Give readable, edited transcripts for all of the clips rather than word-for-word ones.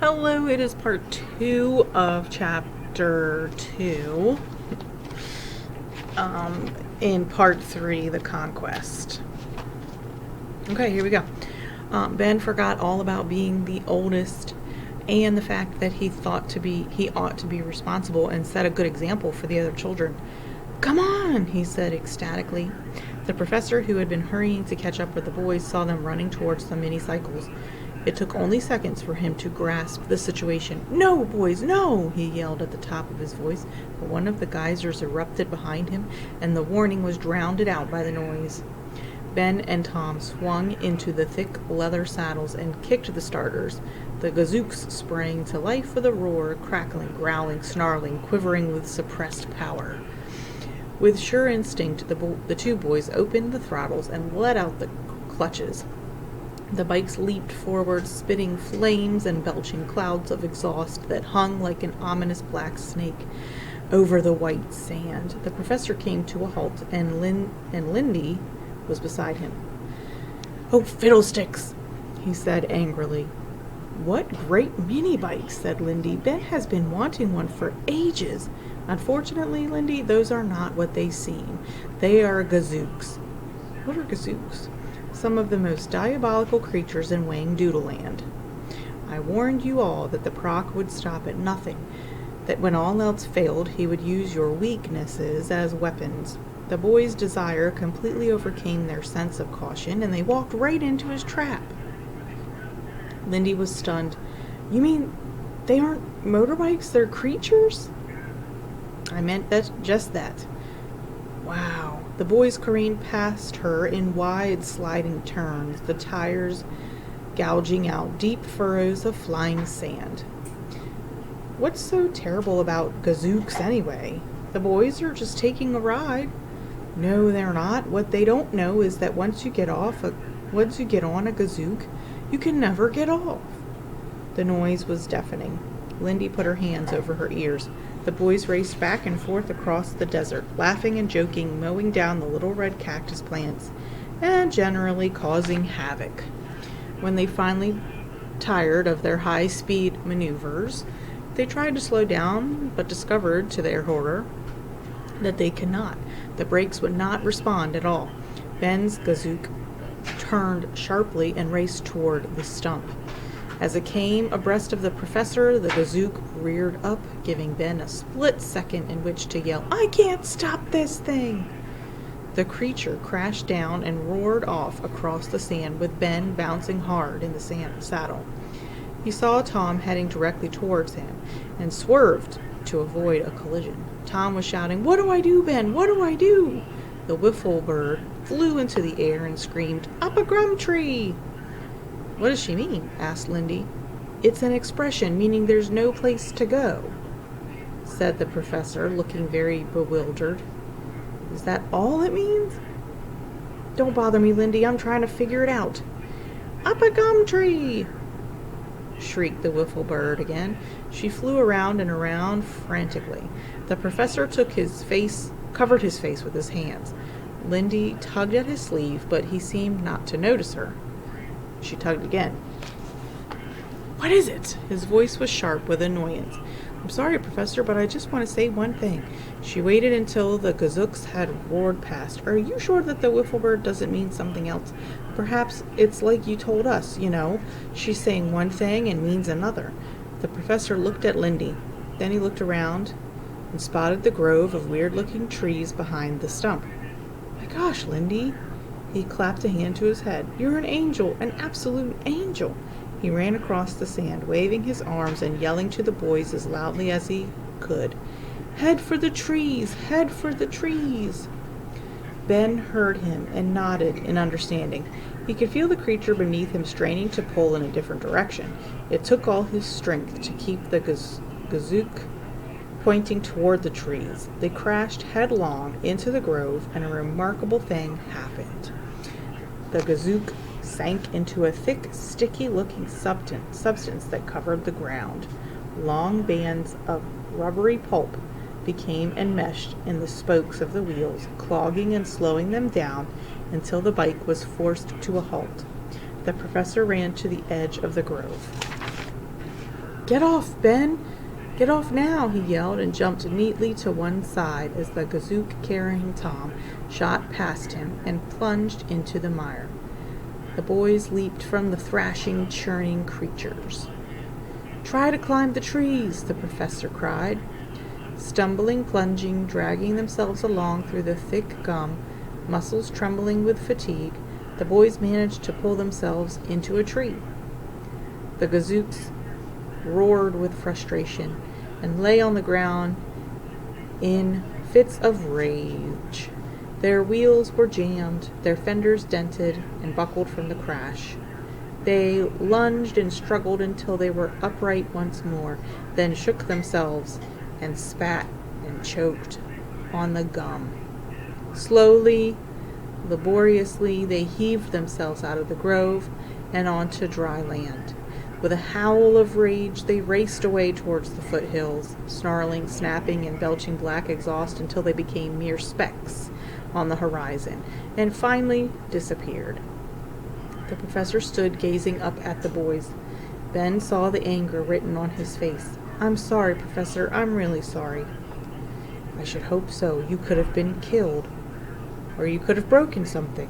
Hello, it is part 2 of chapter 2. In part 3, the conquest. Okay, here we go. Ben forgot all about being the oldest and the fact that he ought to be responsible and set a good example for the other children. "Come on," he said ecstatically. The professor, who had been hurrying to catch up with the boys, saw them running towards the mini-cycles. It took only seconds for him to grasp the situation. "No, boys, no!" he yelled at the top of his voice, but one of the geysers erupted behind him, and the warning was drowned out by the noise. Ben and Tom swung into the thick leather saddles and kicked the starters. The gazooks sprang to life with a roar, crackling, growling, snarling, quivering with suppressed power. With sure instinct, the two boys opened the throttles and let out the clutches. The bikes leaped forward, spitting flames and belching clouds of exhaust that hung like an ominous black snake over the white sand. The professor came to a halt, and Lindy was beside him. "Oh, fiddlesticks!" he said angrily. "What great mini-bikes," said Lindy. "Ben has been wanting one for ages." "Unfortunately, Lindy, those are not what they seem. They are gazooks." "What are gazooks?" "Some of the most diabolical creatures in Wangdoodleland. I warned you all that the Proc would stop at nothing, that when all else failed he would use your weaknesses as weapons." The boys' desire completely overcame their sense of caution, and they walked right into his trap. Lindy was stunned. "You mean they aren't motorbikes, they're creatures?" "I meant just that." "Wow." The boys careened past her in wide sliding turns, the tires gouging out deep furrows of flying sand. "What's so terrible about gazooks anyway? The boys are just taking a ride." "No, they're not. What they don't know is that once you get on a gazook, you can never get off." The noise was deafening. Lindy put her hands over her ears. The boys raced back and forth across the desert, laughing and joking, mowing down the little red cactus plants, and generally causing havoc. When they finally tired of their high-speed maneuvers, they tried to slow down, but discovered, to their horror, that they could not. The brakes would not respond at all. Ben's gazook turned sharply and raced toward the stump. As it came abreast of the professor, the gazook reared up, giving Ben a split second in which to yell, "I can't stop this thing!" The creature crashed down and roared off across the sand, with Ben bouncing hard in the saddle. He saw Tom heading directly towards him and swerved to avoid a collision. Tom was shouting, "What do I do, Ben? What do I do?" The wiffle bird flew into the air and screamed, "Up a gum tree!" "What does she mean?" asked Lindy. "It's an expression meaning there's no place to go," said the professor, looking very bewildered. "Is that all it means?" "Don't bother me, Lindy. I'm trying to figure it out." "Up a gum tree!" shrieked the wiffle bird again. She flew around and around frantically. The professor covered his face with his hands. Lindy tugged at his sleeve, but he seemed not to notice her. She tugged again. "What is it?" His voice was sharp with annoyance. "I'm sorry, Professor, but I just want to say one thing." She waited until the gazooks had roared past. "Are you sure that the wiffle bird doesn't mean something else? Perhaps it's like you told us, She's saying one thing and means another." The professor looked at Lindy. Then he looked around and spotted the grove of weird-looking trees behind the stump. "My gosh, Lindy!" He clapped a hand to his head. "You're an angel, an absolute angel!" He ran across the sand, waving his arms and yelling to the boys as loudly as he could, "Head for the trees! Head for the trees!" Ben heard him and nodded in understanding. He could feel the creature beneath him straining to pull in a different direction. It took all his strength to keep the gazook pointing toward the trees. They crashed headlong into the grove, and a remarkable thing happened. The gazook sank into a thick, sticky-looking substance that covered the ground. Long bands of rubbery pulp became enmeshed in the spokes of the wheels, clogging and slowing them down until the bike was forced to a halt. The professor ran to the edge of the grove. "Get off, Ben! Get off now!" he yelled, and jumped neatly to one side as the Gazook carrying Tom shot past him and plunged into the mire. The boys leaped from the thrashing, churning creatures. "Try to climb the trees," the professor cried. Stumbling, plunging, dragging themselves along through the thick gum, muscles trembling with fatigue, the boys managed to pull themselves into a tree. The Gazooks roared with frustration and lay on the ground in fits of rage. Their wheels were jammed, their fenders dented and buckled from the crash. They lunged and struggled until they were upright once more, then shook themselves and spat and choked on the gum. Slowly, laboriously, they heaved themselves out of the grove and onto dry land. With a howl of rage, they raced away towards the foothills, snarling, snapping, and belching black exhaust until they became mere specks on the horizon, and finally disappeared. The professor stood gazing up at the boys. Ben saw the anger written on his face. "I'm sorry, Professor. I'm really sorry." "I should hope so. You could have been killed. Or you could have broken something.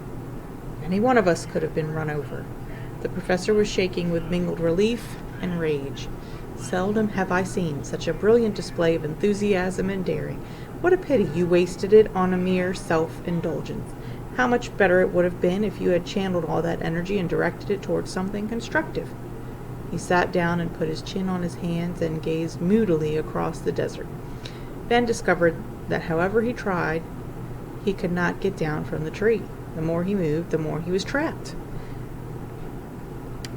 Any one of us could have been run over." The professor was shaking with mingled relief and rage. "Seldom have I seen such a brilliant display of enthusiasm and daring. What a pity you wasted it on a mere self-indulgence. How much better it would have been if you had channeled all that energy and directed it towards something constructive." He sat down and put his chin on his hands and gazed moodily across the desert. Ben discovered that however he tried, he could not get down from the tree. The more he moved, the more he was trapped.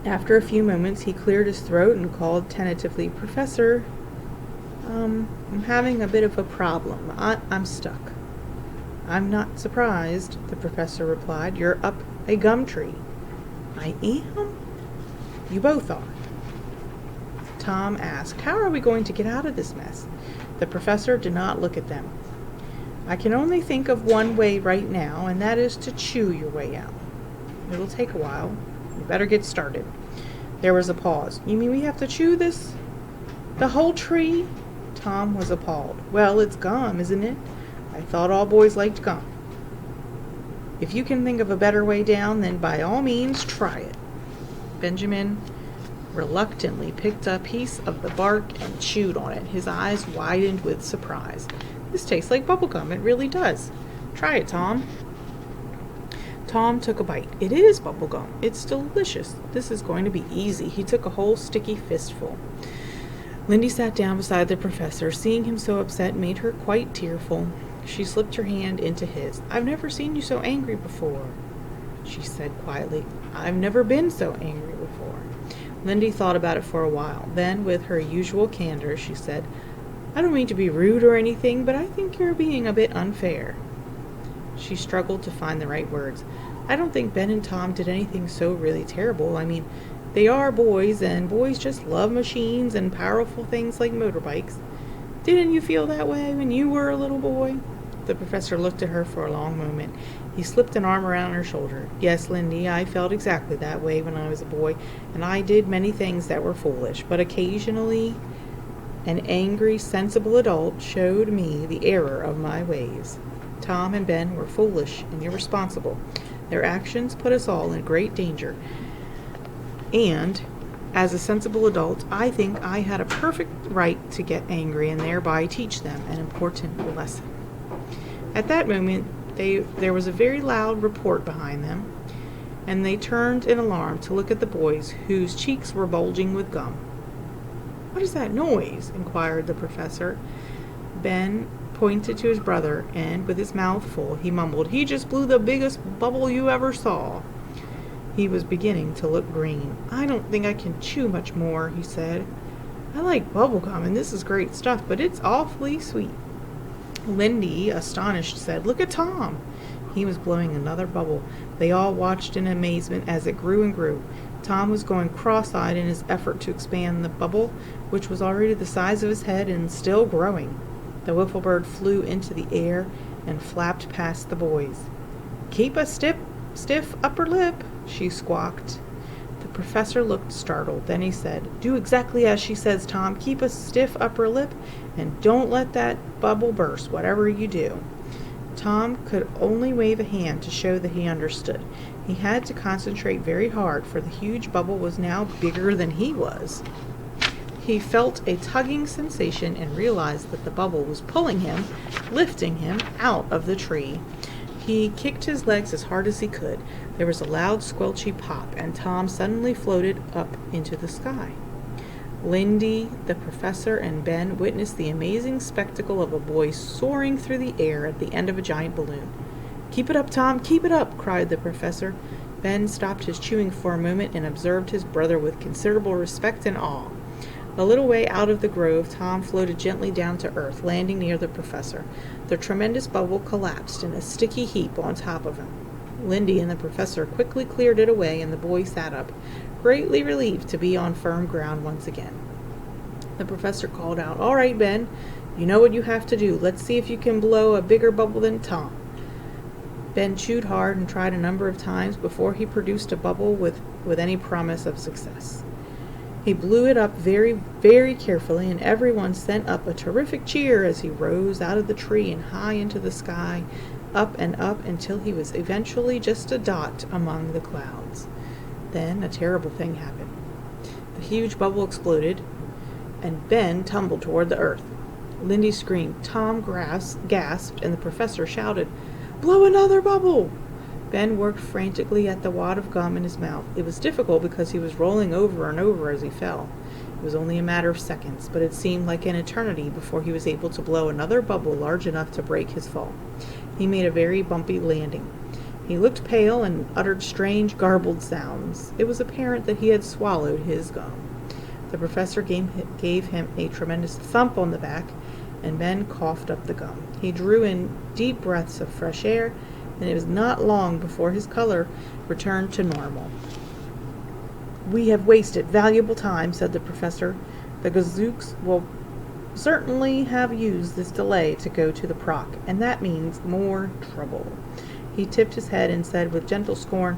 After a few moments, he cleared his throat and called tentatively, "Professor, I'm having a bit of a problem. I'm stuck." "I'm not surprised," the professor replied. "You're up a gum tree." "I am?" "You both are." Tom asked, "How are we going to get out of this mess?" The professor did not look at them. "I can only think of one way right now, and that is to chew your way out. It'll take a while. You better get started." There was a pause. "You mean we have to chew this? The whole tree?" Tom was appalled. "Well, it's gum, isn't it? I thought all boys liked gum. If you can think of a better way down, then by all means try it." Benjamin reluctantly picked a piece of the bark and chewed on it. His eyes widened with surprise. "This tastes like bubble gum. It really does. Try it, Tom." Tom took a bite. "It is bubble gum. It's delicious. This is going to be easy." He took a whole sticky fistful. Lindy sat down beside the professor. Seeing him so upset made her quite tearful. She slipped her hand into his. "I've never seen you so angry before," she said quietly. "I've never been so angry before." Lindy thought about it for a while. Then, with her usual candor, she said, "I don't mean to be rude or anything, but I think you're being a bit unfair." She struggled to find the right words. "I don't think Ben and Tom did anything so really terrible. I mean, they are boys, and boys just love machines and powerful things like motorbikes. Didn't you feel that way when you were a little boy?" The professor looked at her for a long moment. He slipped an arm around her shoulder. "Yes, Lindy, I felt exactly that way when I was a boy, and I did many things that were foolish, but occasionally an angry, sensible adult showed me the error of my ways. Tom and Ben were foolish and irresponsible. Their actions put us all in great danger, and as a sensible adult, I think I had a perfect right to get angry and thereby teach them an important lesson." At that moment, there was a very loud report behind them, and they turned in alarm to look at the boys, whose cheeks were bulging with gum. "What is that noise?" inquired the professor. Ben pointed to his brother, and with his mouth full, he mumbled, "He just blew the biggest bubble you ever saw." He was beginning to look green. "I don't think I can chew much more," he said. "I like bubble gum, and this is great stuff, but it's awfully sweet." Lindy, astonished, said, "Look at Tom." He was blowing another bubble. They all watched in amazement as it grew and grew. Tom was going cross-eyed in his effort to expand the bubble, which was already the size of his head and still growing. The wiffle bird flew into the air and flapped past the boys. "Keep a stiff upper lip," she squawked. The Professor looked startled. Then he said, "Do exactly as she says, Tom. Keep a stiff upper lip and don't let that bubble burst, whatever you do." Tom could only wave a hand to show that he understood. He had to concentrate very hard, for the huge bubble was now bigger than he was. He felt a tugging sensation and realized that the bubble was pulling him, lifting him out of the tree. He kicked his legs as hard as he could. There was a loud squelchy pop, and Tom suddenly floated up into the sky. Lindy, the professor, and Ben witnessed the amazing spectacle of a boy soaring through the air at the end of a giant balloon. "Keep it up, Tom, keep it up!" cried the professor. Ben stopped his chewing for a moment and observed his brother with considerable respect and awe. A little way out of the grove, Tom floated gently down to earth, landing near the professor. The tremendous bubble collapsed in a sticky heap on top of him. Lindy and the professor quickly cleared it away, and the boy sat up, greatly relieved to be on firm ground once again. The professor called out, "All right, Ben, you know what you have to do. Let's see if you can blow a bigger bubble than Tom." Ben chewed hard and tried a number of times before he produced a bubble with any promise of success. He blew it up very, very carefully, and everyone sent up a terrific cheer as he rose out of the tree and high into the sky, up and up until he was eventually just a dot among the clouds. Then a terrible thing happened. The huge bubble exploded, and Ben tumbled toward the earth. Lindy screamed, Tom gasped, and the professor shouted, "Blow another bubble!" Ben worked frantically at the wad of gum in his mouth. It was difficult because he was rolling over and over as he fell. It was only a matter of seconds, but it seemed like an eternity before he was able to blow another bubble large enough to break his fall. He made a very bumpy landing. He looked pale and uttered strange, garbled sounds. It was apparent that he had swallowed his gum. The professor gave him a tremendous thump on the back, and Ben coughed up the gum. He drew in deep breaths of fresh air, and it was not long before his color returned to normal. "We have wasted valuable time," said the professor. "The Gazooks will certainly have used this delay to go to the Proc, and that means more trouble." He tipped his head and said with gentle scorn,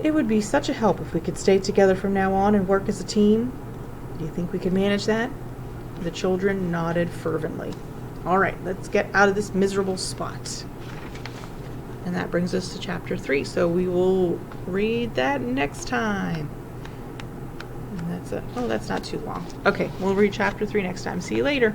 "It would be such a help if we could stay together from now on and work as a team. Do you think we could manage that?" The children nodded fervently. "All right, let's get out of this miserable spot." And that brings us to chapter 3, so we will read that next time. And that's not too long. Okay, we'll read chapter 3 next time. See you later.